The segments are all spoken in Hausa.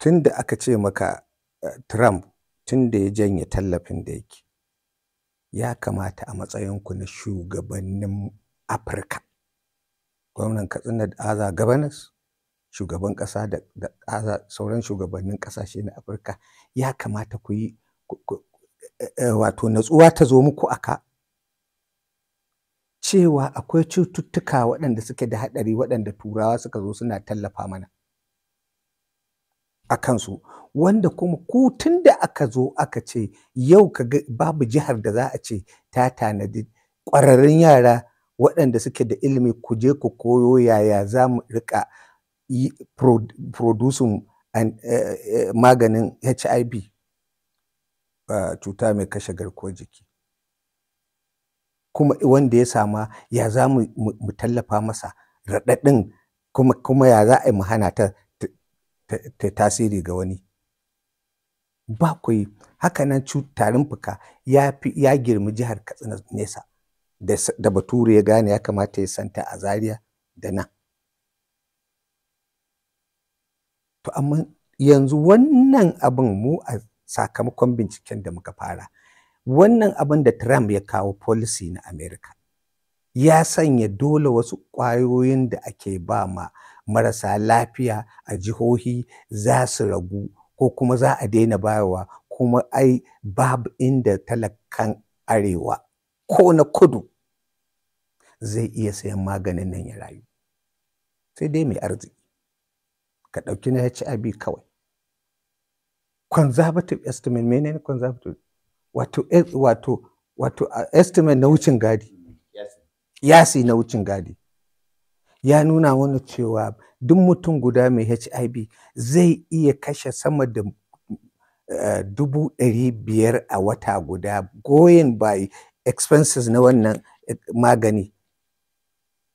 tun da aka ce maka Trump tun da ya janye tallafin da yake, ya kamata a matsayinku na shugabannin Afirka, gwamnan Katsina da other governors, shugaban ƙasa da sauran shugabannin ƙasashe na Afirka, ya kamata ku yi wato natsuwa ta zo muku aka cewa akwai cututtuka waɗanda suke da haɗari waɗanda Turawa suka zo suna tallafa mana a kansu, wanda kuma ku tun da aka zo aka ce yau kaga babu jihar da za a ce ta tanadi ƙwararrun yara waɗanda suke da ilimi ku je ku koyo yaya za mu riƙa producing maganin HIV, cuta mai kashe garkuwar jiki. Kuma wanda ya sama ya za mu tallafa masa raɗaɗin kuma ya za a yi mu hana ta tasiri ga wani. Ba ku yi. Haka nan tarin fuka ya girmi jihar Katsina nesa da Bature ya gane ya kamata ya santa a Zaria da nan. To amma yanzu wannan abin mu a sakamakon binciken da muka fara, wannan abin da Trump ya kawo policy na America ya sanya dole wasu ƙwayoyin da ake ba ma marasa lafiya a jihohi za su ragu ko kuma za a daina bayarwa, kuma ai babu inda talakan arewa ko na kudu zai iya sayan maganin nan ya rayu, sai dai mai arziki. Ka ɗauki na HIV kawai. Conservative estimate, menene conservative? Wato estimate na wucin gadi. Yasi na wucin gadi. Ya nuna mana cewa duk mutum guda mai HIV zai iya kashe sama da $500,000 a wata guda going by expenses na wannan magani.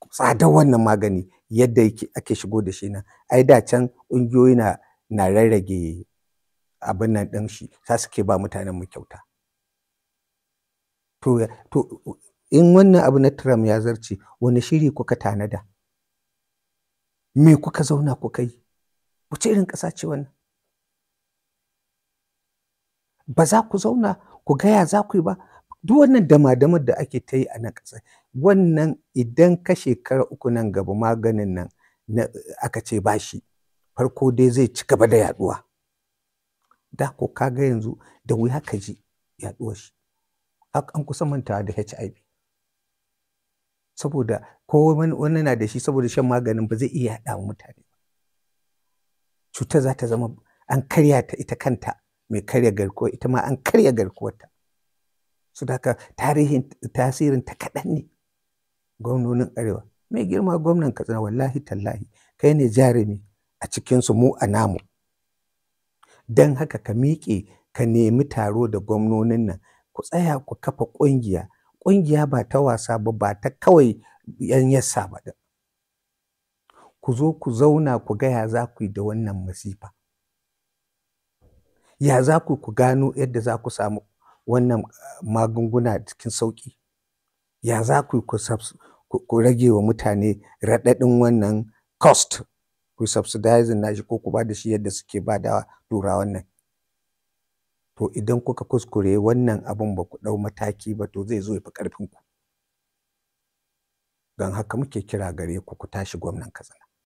Tsadar wannan magani yadda ake shigo da shi nan. Ai da can ƙungiyoyi na rarrage abin nan ɗin shi, za su ke ba mutanen mu kyauta. To in wannan abu na Trump ya zarce, wani shiri kuka tanada? Me kuka zauna kuka yi? Wace irin ƙasa ce wannan? Ba za ku zauna ku ga ya za ku yi ba? Duk wannan dama-damar da ake ta yi a nan ƙasar, wannan idan ka shekara 3 nan gaba maganin nan aka ce ba shi, farko dai zai ci gaba da yaɗuwa. Da ko ka ga yanzu da wuya ka ji yaɗuwar shi. An kusa mantawa da HIV. Saboda ko wani na da shi saboda shan maganin ba zai iya yaɗa wa mutane ba. Cutar za ta zama an karya ta ita kanta mai karya garkuwa, ita ma an karya garkuwarta. Saboda haka tasirin ta kaɗan ne. Gwamnonin Arewa, mai girma gwamnan Katsina wallahi tallahi kai ne jarumi a cikinsu mu a namu. Don haka ka miƙe ka nemi taro da gwamnonin nan, ku tsaya ku kafa ƙungiya. Ƙungiya ba ta wasa ba ta kawai 'yan yassa ba. Ku zo ku zauna ku ga ya za ku yi da wannan masifa. Ya za ku gano yadda za ku samu wannan magunguna cikin sauƙi. Ya za ku rage wa mutane raɗaɗin wannan cost, ku subsidizing nashi ko ku ba da shi yadda suke ba da Turawan nan. To idan kuka kuskure wannan abun ba ku ɗau mataki ba, to zai zo ya fi ƙarfinku. Don haka muke kira gare ku, ku tashi gwamnan Katsina.